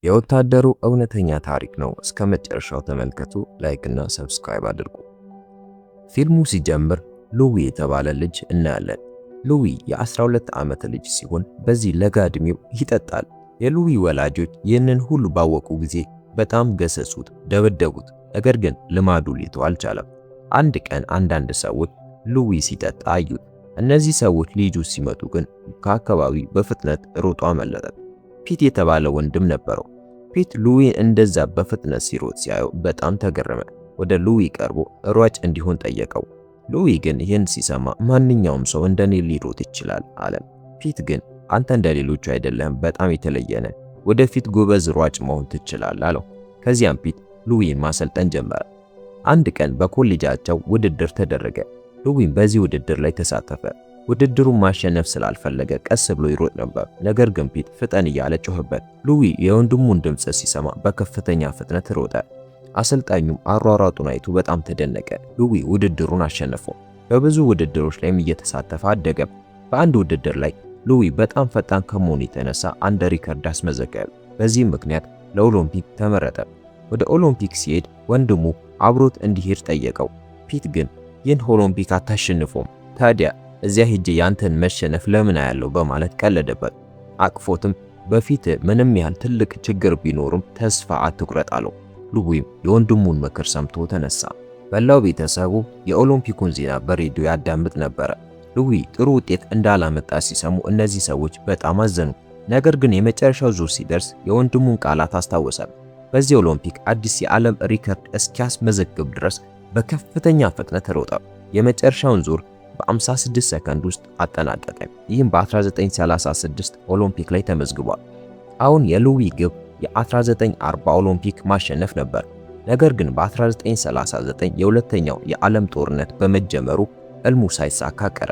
የወታደሩ እውነተኛ ታሪክ ነው። እስከ መጨረሻው ተመልከቱ። ላይክ እና ሰብስክራይብ አድርጉ። ፊልሙ ሲጀምር ሉዊ የተባለ ልጅ እናያለን። ሉዊ የ12 ዓመት ልጅ ሲሆን በዚህ ለጋ ዕድሜው ይጠጣል። የሉዊ ወላጆች ይህንን ሁሉ ባወቁ ጊዜ በጣም ገሰጹት፣ ደበደቡት። ነገር ግን ልማዱ ሊተው አልቻለም። አንድ ቀን አንዳንድ ሰዎች ሉዊ ሲጠጣ አዩት። እነዚህ ሰዎች ልጁ ሲመጡ ግን ከአካባቢው በፍጥነት ሮጦ አመለጠ። ፒት የተባለ ወንድም ነበረው። ፒት ሉዊን እንደዛ በፍጥነት ሲሮጥ ሲያየው በጣም ተገረመ። ወደ ሉዊ ቀርቦ ሯጭ እንዲሆን ጠየቀው። ሉዊ ግን ይህን ሲሰማ ማንኛውም ሰው እንደኔ ሊሮጥ ይችላል አለ። ፒት ግን አንተ እንደሌሎቹ አይደለም፣ በጣም የተለየ ነህ። ወደፊት ጎበዝ ሯጭ መሆን ትችላለህ አለው። ከዚያም ፒት ሉዊን ማሰልጠን ጀመረ። አንድ ቀን በኮሌጃቸው ውድድር ተደረገ። ሉዊን በዚህ ውድድር ላይ ተሳተፈ። ውድድሩን ማሸነፍ ስላልፈለገ ቀስ ብሎ ይሮጥ ነበር። ነገር ግን ፒት ፍጠን እያለ ጮህበት። ሉዊ የወንድሙን ድምፅ ሲሰማ በከፍተኛ ፍጥነት ሮጠ። አሰልጣኙም አሯሯጡን አይቶ በጣም ተደነቀ። ሉዊ ውድድሩን አሸነፈው። በብዙ ውድድሮች ላይም እየተሳተፈ አደገ። በአንድ ውድድር ላይ ሉዊ በጣም ፈጣን ከመሆኑ የተነሳ አንድ ሪከርድ አስመዘገበ። በዚህም ምክንያት ለኦሎምፒክ ተመረጠ። ወደ ኦሎምፒክ ሲሄድ ወንድሙ አብሮት እንዲሄድ ጠየቀው። ፒት ግን ይህን ኦሎምፒክ አታሸንፈውም፣ ታዲያ እዚያ ሄጄ ያንተን መሸነፍ ለምን አያለው በማለት ቀለደበት። አቅፎትም በፊት ምንም ያህል ትልቅ ችግር ቢኖርም ተስፋ አትቁረጥ አለው። ሉዊም የወንድሙን ምክር ሰምቶ ተነሳ። በላው ቤተሰቡ የኦሎምፒኩን ዜና በሬዲዮ ያዳምጥ ነበረ። ሉዊ ጥሩ ውጤት እንዳላመጣ ሲሰሙ እነዚህ ሰዎች በጣም አዘኑ። ነገር ግን የመጨረሻው ዙር ሲደርስ የወንድሙን ቃላት አስታወሰ። በዚህ ኦሎምፒክ አዲስ የዓለም ሪከርድ እስኪያስመዘግብ ድረስ በከፍተኛ ፍጥነት ሮጠ። የመጨረሻውን ዙር በ56 ሰከንድ ውስጥ አጠናቀቀ። ይህም በ1936 ኦሎምፒክ ላይ ተመዝግቧል። አሁን የሉዊ ግብ የ1940 ኦሎምፒክ ማሸነፍ ነበር። ነገር ግን በ1939 የሁለተኛው የዓለም ጦርነት በመጀመሩ ሕልሙ ሳይሳካ ቀረ።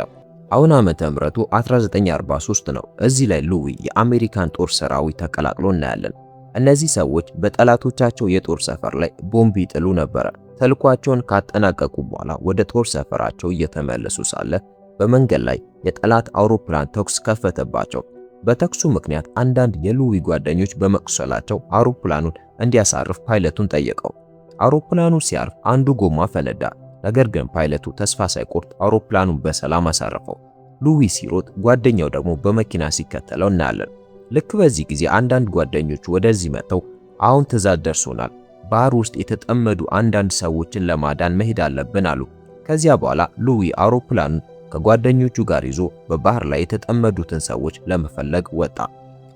አሁን ዓመተ ምህረቱ 1943 ነው። እዚህ ላይ ሉዊ የአሜሪካን ጦር ሰራዊት ተቀላቅሎ እናያለን። እነዚህ ሰዎች በጠላቶቻቸው የጦር ሰፈር ላይ ቦምብ ይጥሉ ነበር። ተልኳቸውን ካጠናቀቁ በኋላ ወደ ጦር ሰፈራቸው እየተመለሱ ሳለ በመንገድ ላይ የጠላት አውሮፕላን ተኩስ ከፈተባቸው። በተኩሱ ምክንያት አንዳንድ የሉዊ ጓደኞች በመቁሰላቸው አውሮፕላኑን እንዲያሳርፍ ፓይለቱን ጠየቀው። አውሮፕላኑ ሲያርፍ አንዱ ጎማ ፈነዳ። ነገር ግን ፓይለቱ ተስፋ ሳይቆርጥ አውሮፕላኑን በሰላም አሳረፈው። ሉዊ ሲሮጥ ጓደኛው ደግሞ በመኪና ሲከተለው እናያለን። ልክ በዚህ ጊዜ አንዳንድ ጓደኞቹ ወደዚህ መጥተው አሁን ትዕዛዝ ደርሶናል፣ ባህር ውስጥ የተጠመዱ አንዳንድ ሰዎችን ለማዳን መሄድ አለብን አሉ። ከዚያ በኋላ ሉዊ አውሮፕላኑን ከጓደኞቹ ጋር ይዞ በባህር ላይ የተጠመዱትን ሰዎች ለመፈለግ ወጣ።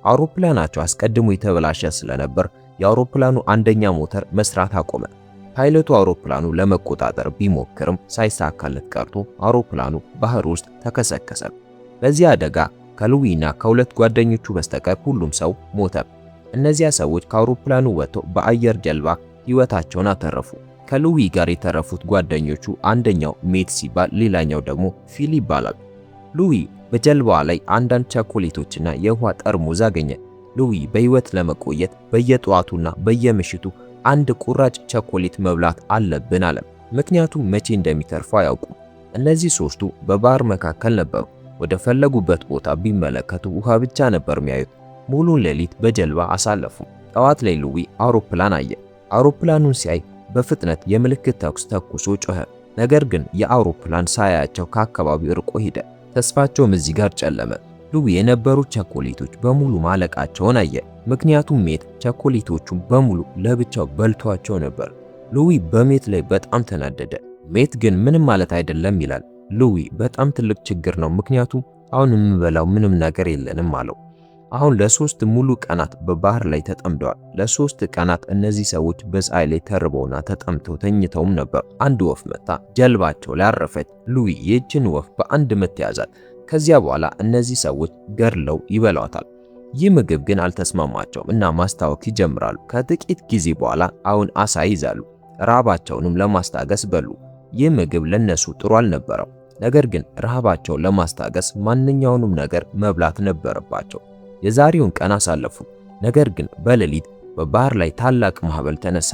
አውሮፕላናቸው አስቀድሞ የተበላሸ ስለነበር የአውሮፕላኑ አንደኛ ሞተር መስራት አቆመ። ፓይለቱ አውሮፕላኑ ለመቆጣጠር ቢሞክርም ሳይሳካለት ቀርቶ አውሮፕላኑ ባህር ውስጥ ተከሰከሰ። በዚህ አደጋ ከሉዊና ከሁለት ጓደኞቹ በስተቀር ሁሉም ሰው ሞተ። እነዚያ ሰዎች ከአውሮፕላኑ ወጥተው በአየር ጀልባ ሕይወታቸውን አተረፉ። ከሉዊ ጋር የተረፉት ጓደኞቹ አንደኛው ሜት ሲባል ሌላኛው ደግሞ ፊል ይባላል። ሉዊ በጀልባዋ ላይ አንዳንድ ቸኮሌቶችና የውሃ ጠርሙዝ አገኘ። ሉዊ በሕይወት ለመቆየት በየጠዋቱና በየምሽቱ አንድ ቁራጭ ቸኮሌት መብላት አለብን አለ። ምክንያቱም መቼ እንደሚተርፉ አያውቁም። እነዚህ ሶስቱ በባህር መካከል ነበሩ። ወደ ፈለጉበት ቦታ ቢመለከቱ ውሃ ብቻ ነበር የሚያዩት። ሙሉን ሌሊት በጀልባ አሳለፉ። ጠዋት ላይ ሉዊ አውሮፕላን አየ። አውሮፕላኑን ሲያይ በፍጥነት የምልክት ተኩስ ተኩሶ ጮኸ። ነገር ግን የአውሮፕላን ሳያቸው ከአካባቢው ርቆ ሄደ። ተስፋቸውም እዚህ ጋር ጨለመ። ሉዊ የነበሩት ቸኮሌቶች በሙሉ ማለቃቸውን አየ። ምክንያቱም ሜት ቸኮሌቶቹን በሙሉ ለብቻው በልቷቸው ነበር። ሉዊ በሜት ላይ በጣም ተናደደ። ሜት ግን ምንም ማለት አይደለም ይላል። ሉዊ በጣም ትልቅ ችግር ነው፣ ምክንያቱም አሁን የምንበላው ምንም ነገር የለንም አለው። አሁን ለሶስት ሙሉ ቀናት በባህር ላይ ተጠምደዋል። ለሶስት ቀናት እነዚህ ሰዎች በፀሐይ ላይ ተርበውና ተጠምተው ተኝተውም ነበር። አንድ ወፍ መጣ ጀልባቸው ላይ አረፈች። ሉዊ ይህችን ወፍ በአንድ ምት ያዛት። ከዚያ በኋላ እነዚህ ሰዎች ገድለው ይበሏታል። ይህ ምግብ ግን አልተስማማቸውም እና ማስታወክ ይጀምራሉ። ከጥቂት ጊዜ በኋላ አሁን አሳ ይዛሉ። ረሃባቸውንም ለማስታገስ በሉ። ይህ ምግብ ለነሱ ጥሩ አልነበረም። ነገር ግን ረሃባቸውን ለማስታገስ ማንኛውንም ነገር መብላት ነበረባቸው። የዛሬውን ቀን አሳለፉ። ነገር ግን በሌሊት በባህር ላይ ታላቅ ማዕበል ተነሳ።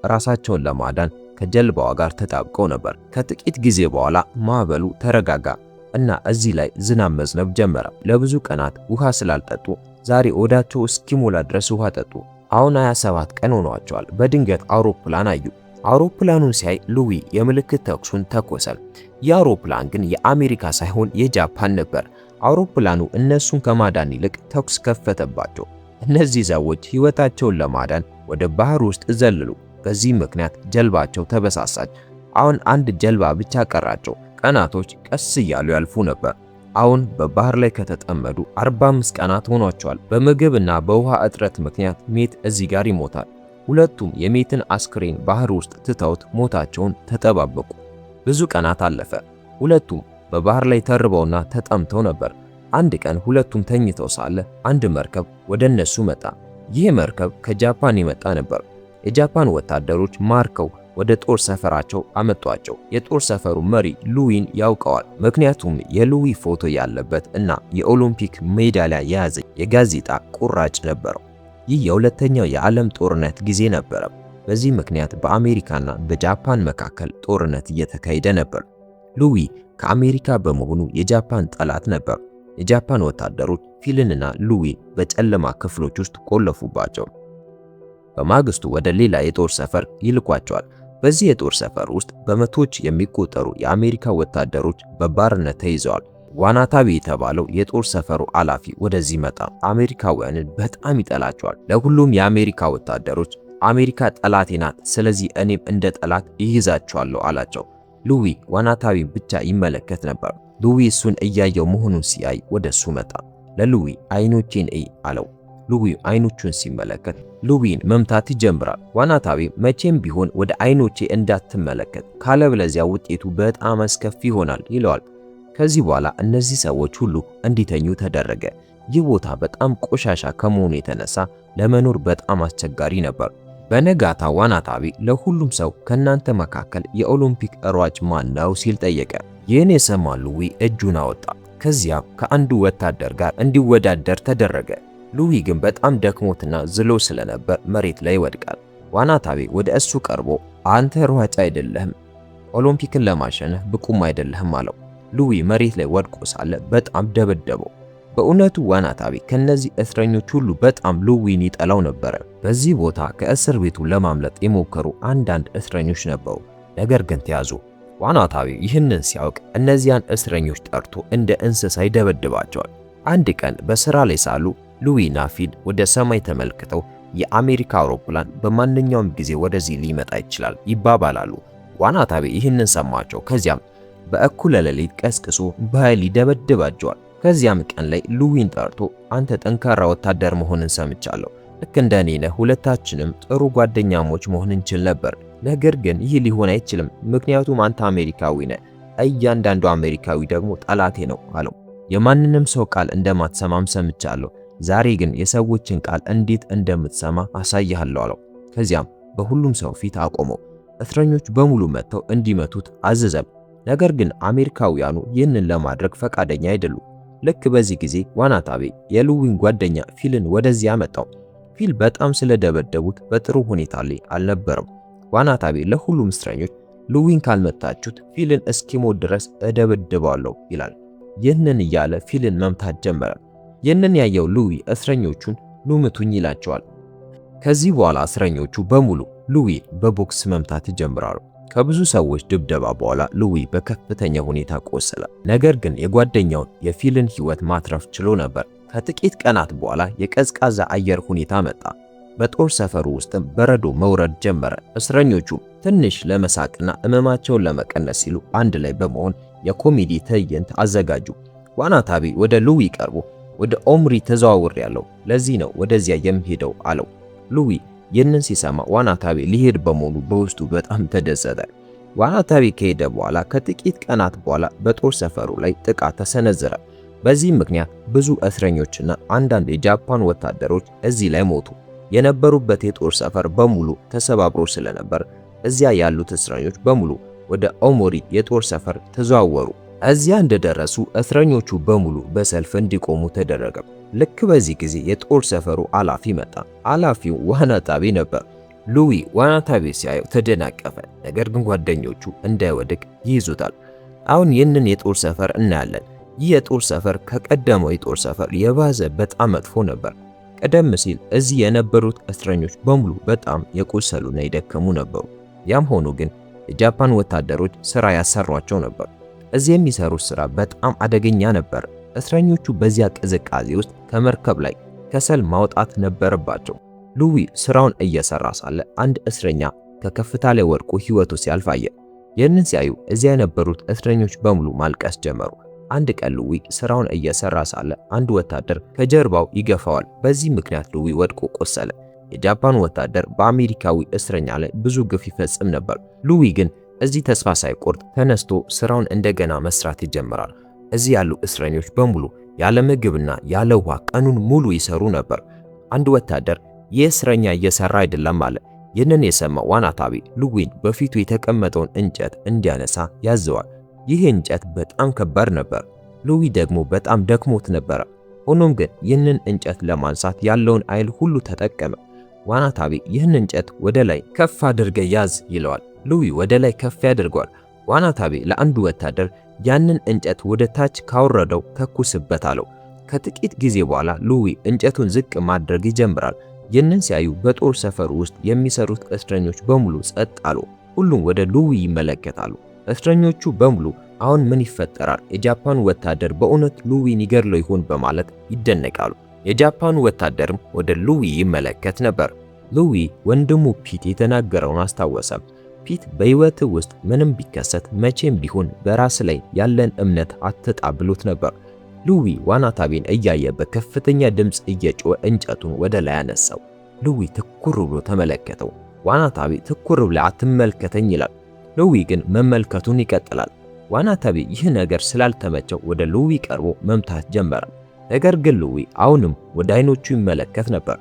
ራሳቸውን ለማዳን ከጀልባዋ ጋር ተጣብቀው ነበር። ከጥቂት ጊዜ በኋላ ማዕበሉ ተረጋጋ እና እዚህ ላይ ዝናብ መዝነብ ጀመረ። ለብዙ ቀናት ውሃ ስላልጠጡ ዛሬ ሆዳቸው እስኪሞላ ድረስ ውሃ ጠጡ። አሁን 27 ቀን ሆኗቸዋል። በድንገት አውሮፕላን አዩ። አውሮፕላኑን ሲያይ ሉዊ የምልክት ተኩሱን ተኮሰ። የአውሮፕላን ግን የአሜሪካ ሳይሆን የጃፓን ነበር። አውሮፕላኑ እነሱን ከማዳን ይልቅ ተኩስ ከፈተባቸው። እነዚህ ሰዎች ሕይወታቸውን ለማዳን ወደ ባህር ውስጥ ዘለሉ። በዚህ ምክንያት ጀልባቸው ተበሳሳች። አሁን አንድ ጀልባ ብቻ ቀራቸው። ቀናቶች ቀስ እያሉ ያልፉ ነበር። አሁን በባህር ላይ ከተጠመዱ 45 ቀናት ሆኗቸዋል። በምግብና በውሃ እጥረት ምክንያት ሜት እዚህ ጋር ይሞታል። ሁለቱም የሜትን አስክሬን ባህር ውስጥ ትተውት ሞታቸውን ተጠባበቁ። ብዙ ቀናት አለፈ። ሁለቱም በባህር ላይ ተርበውና ተጠምተው ነበር። አንድ ቀን ሁለቱም ተኝተው ሳለ አንድ መርከብ ወደ እነሱ መጣ። ይህ መርከብ ከጃፓን የመጣ ነበር። የጃፓን ወታደሮች ማርከው ወደ ጦር ሰፈራቸው አመጧቸው። የጦር ሰፈሩ መሪ ሉዊን ያውቀዋል፣ ምክንያቱም የሉዊ ፎቶ ያለበት እና የኦሎምፒክ ሜዳሊያ የያዘ የጋዜጣ ቁራጭ ነበረው። ይህ የሁለተኛው የዓለም ጦርነት ጊዜ ነበረ። በዚህ ምክንያት በአሜሪካና በጃፓን መካከል ጦርነት እየተካሄደ ነበር። ሉዊ ከአሜሪካ በመሆኑ የጃፓን ጠላት ነበር። የጃፓን ወታደሮች ፊልንና ሉዊን በጨለማ ክፍሎች ውስጥ ቆለፉባቸው። በማግስቱ ወደ ሌላ የጦር ሰፈር ይልኳቸዋል። በዚህ የጦር ሰፈር ውስጥ በመቶዎች የሚቆጠሩ የአሜሪካ ወታደሮች በባርነት ተይዘዋል። ዋናታቤ የተባለው የጦር ሰፈሩ ኃላፊ ወደዚህ መጣ። አሜሪካውያንን በጣም ይጠላቸዋል። ለሁሉም የአሜሪካ ወታደሮች አሜሪካ ጠላቴ ናት፣ ስለዚህ እኔም እንደ ጠላት ይይዛቸዋለሁ አላቸው። ሉዊ ዋናታቤን ብቻ ይመለከት ነበር። ሉዊ እሱን እያየው መሆኑን ሲያይ ወደሱ መጣ። ለሉዊ አይኖቼን እይ አለው። ሉዊ አይኖቹን ሲመለከት ሉዊን መምታት ይጀምራል። ዋናታቤ መቼም ቢሆን ወደ አይኖቼ እንዳትመለከት ካለበለዚያ ውጤቱ በጣም አስከፊ ይሆናል ይለዋል። ከዚህ በኋላ እነዚህ ሰዎች ሁሉ እንዲተኙ ተደረገ። ይህ ቦታ በጣም ቆሻሻ ከመሆኑ የተነሳ ለመኖር በጣም አስቸጋሪ ነበር። በነጋታ ዋናታቤ ለሁሉም ሰው ከናንተ መካከል የኦሎምፒክ ሯጭ ማን ነው ሲል ጠየቀ። ይህን የሰማ ሉዊ እጁን አወጣ። ከዚያም ከአንዱ ወታደር ጋር እንዲወዳደር ተደረገ። ሉዊ ግን በጣም ደክሞትና ዝሎ ስለነበር መሬት ላይ ይወድቃል። ዋናታቤ ወደ እሱ ቀርቦ አንተ ሯጭ አይደለህም፣ ኦሎምፒክን ለማሸነፍ ብቁም አይደለህም አለው። ሉዊ መሬት ላይ ወድቆ ሳለ በጣም ደበደበው። በእውነቱ ዋናታቤ ከነዚህ እስረኞች ሁሉ በጣም ሉዊን ይጠላው ነበር። በዚህ ቦታ ከእስር ቤቱ ለማምለጥ የሞከሩ አንዳንድ እስረኞች ነበሩ፣ ነገር ግን ተያዙ። ዋናታቤ ይህንን ሲያውቅ እነዚያን እስረኞች ጠርቶ እንደ እንስሳ ይደበድባቸዋል። አንድ ቀን በስራ ላይ ሳሉ ሉዊና ፊል ወደ ሰማይ ተመልክተው የአሜሪካ አውሮፕላን በማንኛውም ጊዜ ወደዚህ ሊመጣ ይችላል ይባባላሉ። ዋናታቤ ይህንን ሰማቸው። ከዚያም በእኩለ ሌሊት ቀስቅሶ በኃይል ይደበድባቸዋል። ከዚያም ቀን ላይ ሉዊን ጠርቶ አንተ ጠንካራ ወታደር መሆንን ሰምቻለሁ፣ ልክ እንደኔ ነህ፣ ሁለታችንም ጥሩ ጓደኛሞች መሆን እንችል ነበር። ነገር ግን ይህ ሊሆን አይችልም፣ ምክንያቱም አንተ አሜሪካዊ ነህ፣ እያንዳንዱ አሜሪካዊ ደግሞ ጠላቴ ነው አለው። የማንንም ሰው ቃል እንደማትሰማም ሰምቻለሁ፣ ዛሬ ግን የሰዎችን ቃል እንዴት እንደምትሰማ አሳይሃለሁ አለው። ከዚያም በሁሉም ሰው ፊት አቆመው። እስረኞች በሙሉ መጥተው እንዲመቱት አዘዘም። ነገር ግን አሜሪካውያኑ ይህንን ለማድረግ ፈቃደኛ አይደሉም። ልክ በዚህ ጊዜ ዋናታቤ የሉዊን ጓደኛ ፊልን ወደዚያ መጣው። ፊል በጣም ስለደበደቡት በጥሩ ሁኔታ ላይ አልነበረም። ዋናታቤ ለሁሉም እስረኞች ሉዊን ካልመታችሁት ፊልን እስኪሞት ድረስ እደበድባለሁ ይላል። ይህንን እያለ ፊልን መምታት ጀመረ። ይህንን ያየው ሉዊ እስረኞቹን ኑ ምቱኝ ይላቸዋል። ከዚህ በኋላ እስረኞቹ በሙሉ ሉዊ በቦክስ መምታት ይጀምራሉ። ከብዙ ሰዎች ድብደባ በኋላ ሉዊ በከፍተኛ ሁኔታ ቆሰለ። ነገር ግን የጓደኛውን የፊልን ሕይወት ማትረፍ ችሎ ነበር። ከጥቂት ቀናት በኋላ የቀዝቃዛ አየር ሁኔታ መጣ። በጦር ሰፈሩ ውስጥም በረዶ መውረድ ጀመረ። እስረኞቹ ትንሽ ለመሳቅና ሕመማቸውን ለመቀነስ ሲሉ አንድ ላይ በመሆን የኮሜዲ ትዕይንት አዘጋጁ። ዋናታቤ ወደ ሉዊ ቀርቦ ወደ ኦምሪ ተዘዋውሬያለሁ፣ ለዚህ ነው ወደዚያ የምሄደው አለው። ሉዊ ይህንን ሲሰማ ዋናታቤ ሊሄድ በመሆኑ በውስጡ በጣም ተደሰተ። ዋናታቤ ከሄደ በኋላ ከጥቂት ቀናት በኋላ በጦር ሰፈሩ ላይ ጥቃት ተሰነዘረ። በዚህም ምክንያት ብዙ እስረኞችና አንዳንድ የጃፓን ወታደሮች እዚህ ላይ ሞቱ። የነበሩበት የጦር ሰፈር በሙሉ ተሰባብሮ ስለነበር እዚያ ያሉት እስረኞች በሙሉ ወደ ኦሞሪ የጦር ሰፈር ተዘዋወሩ። እዚያ እንደደረሱ እስረኞቹ በሙሉ በሰልፍ እንዲቆሙ ተደረገ። ልክ በዚህ ጊዜ የጦር ሰፈሩ ኃላፊ መጣ። ኃላፊው ዋናታቤ ነበር። ሉዊ ዋናታቤ ሲያየው ተደናቀፈ። ነገር ግን ጓደኞቹ እንዳይወድቅ ይይዙታል። አሁን ይህንን የጦር ሰፈር እናያለን። ይህ የጦር ሰፈር ከቀደመው የጦር ሰፈር የባሰ በጣም መጥፎ ነበር። ቀደም ሲል እዚህ የነበሩት እስረኞች በሙሉ በጣም የቆሰሉና የደከሙ ነበሩ። ያም ሆኖ ግን የጃፓን ወታደሮች ስራ ያሰሯቸው ነበር። እዚህ የሚሰሩት ስራ በጣም አደገኛ ነበር። እስረኞቹ በዚያ ቅዝቃዜ ውስጥ ከመርከብ ላይ ከሰል ማውጣት ነበረባቸው። ሉዊ ስራውን እየሰራ ሳለ አንድ እስረኛ ከከፍታ ላይ ወድቆ ህይወቱ ሲያልፍ አየ። ይህንን ሲያዩ እዚያ የነበሩት እስረኞች በሙሉ ማልቀስ ጀመሩ። አንድ ቀን ሉዊ ስራውን እየሰራ ሳለ አንድ ወታደር ከጀርባው ይገፋዋል። በዚህ ምክንያት ሉዊ ወድቆ ቆሰለ። የጃፓን ወታደር በአሜሪካዊ እስረኛ ላይ ብዙ ግፍ ይፈጽም ነበር። ሉዊ ግን እዚህ ተስፋ ሳይቆርጥ ተነስቶ ስራውን እንደገና መስራት ይጀምራል። እዚህ ያሉ እስረኞች በሙሉ ያለ ምግብና ያለ ውሃ ቀኑን ሙሉ ይሰሩ ነበር። አንድ ወታደር ይህ እስረኛ እየሰራ አይደለም አለ። ይህንን የሰማው ዋናታቤ ሉዊን በፊቱ የተቀመጠውን እንጨት እንዲያነሳ ያዘዋል። ይህ እንጨት በጣም ከባድ ነበር። ሉዊ ደግሞ በጣም ደክሞት ነበር። ሆኖም ግን ይህንን እንጨት ለማንሳት ያለውን ኃይል ሁሉ ተጠቀመ። ዋናታቤ ይህን እንጨት ወደ ላይ ከፍ አድርገ ያዝ ይለዋል። ሉዊ ወደ ላይ ከፍ ያደርገዋል። ዋናታቤ ለአንዱ ወታደር ያንን እንጨት ወደ ታች ካወረደው ተኩስበት አለው። ከጥቂት ጊዜ በኋላ ሉዊ እንጨቱን ዝቅ ማድረግ ይጀምራል። ይህንን ሲያዩ በጦር ሰፈሩ ውስጥ የሚሰሩት እስረኞች በሙሉ ጸጥ አሉ። ሁሉም ወደ ሉዊ ይመለከታሉ። እስረኞቹ በሙሉ አሁን ምን ይፈጠራል? የጃፓኑ ወታደር በእውነት ሉዊን ይገድለው ይሆን በማለት ይደነቃሉ። የጃፓኑ ወታደርም ወደ ሉዊ ይመለከት ነበር። ሉዊ ወንድሙ ፒት የተናገረውን አስታወሰ። ፒት በህይወት ውስጥ ምንም ቢከሰት መቼም ቢሆን በራስ ላይ ያለን እምነት አትጣ ብሎት ነበር። ሉዊ ዋናታቤን እያየ በከፍተኛ ድምፅ እየጮኸ እንጨቱን ወደ ላይ አነሳው። ሉዊ ትኩር ብሎ ተመለከተው። ዋናታቤ ትኩር ብለ አትመልከተኝ ይላል። ሉዊ ግን መመልከቱን ይቀጥላል። ዋናታቤ ይህ ነገር ስላልተመቸው ወደ ሉዊ ቀርቦ መምታት ጀመረ። ነገር ግን ሉዊ አሁንም ወደ አይኖቹ ይመለከት ነበር።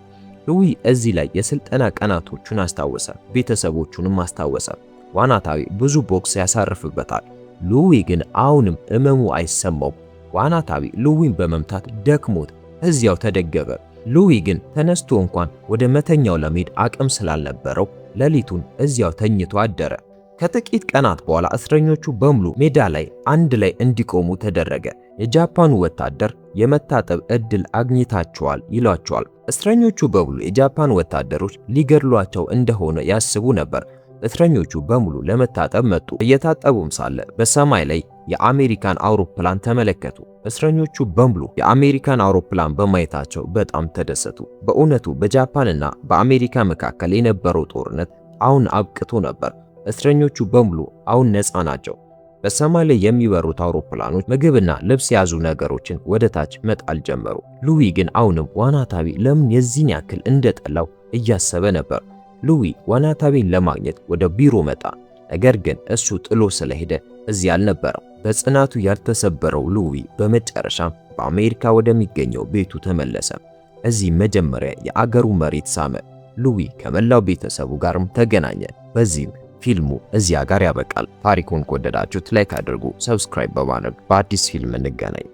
ሉዊ እዚህ ላይ የስልጠና ቀናቶቹን አስታወሰ፣ ቤተሰቦቹንም አስታወሰ። ዋናታቤ ብዙ ቦክስ ያሳርፍበታል። ሉዊ ግን አሁንም እመሙ አይሰማውም። ዋናታቤ ሉዊን በመምታት ደክሞት እዚያው ተደገፈ። ሉዊ ግን ተነስቶ እንኳን ወደ መተኛው ለመሄድ አቅም ስላልነበረው ሌሊቱን እዚያው ተኝቶ አደረ። ከጥቂት ቀናት በኋላ እስረኞቹ በሙሉ ሜዳ ላይ አንድ ላይ እንዲቆሙ ተደረገ። የጃፓኑ ወታደር የመታጠብ እድል አግኝታቸዋል ይሏቸዋል። እስረኞቹ በሙሉ የጃፓን ወታደሮች ሊገድሏቸው እንደሆነ ያስቡ ነበር። እስረኞቹ በሙሉ ለመታጠብ መጡ። እየታጠቡም ሳለ በሰማይ ላይ የአሜሪካን አውሮፕላን ተመለከቱ። እስረኞቹ በሙሉ የአሜሪካን አውሮፕላን በማየታቸው በጣም ተደሰቱ። በእውነቱ በጃፓንና በአሜሪካ መካከል የነበረው ጦርነት አሁን አብቅቶ ነበር። እስረኞቹ በሙሉ አሁን ነፃ ናቸው። በሰማይ ላይ የሚበሩት አውሮፕላኖች ምግብና ልብስ የያዙ ነገሮችን ወደ ታች መጣል ጀመሩ። ሉዊ ግን አሁንም ዋናታቤ ለምን የዚህን ያክል እንደጠላው እያሰበ ነበር። ሉዊ ዋናታቤን ለማግኘት ወደ ቢሮ መጣ። ነገር ግን እሱ ጥሎ ስለሄደ እዚህ አልነበረም። በጽናቱ ያልተሰበረው ሉዊ በመጨረሻም በአሜሪካ ወደሚገኘው ቤቱ ተመለሰ። እዚህ መጀመሪያ የአገሩ መሬት ሳመ። ሉዊ ከመላው ቤተሰቡ ጋርም ተገናኘ። በዚህም ፊልሙ እዚያ ጋር ያበቃል። ታሪኩን ከወደዳችሁት ላይክ አድርጉ፣ ሰብስክራይብ በማድረግ በአዲስ ፊልም እንገናኝ።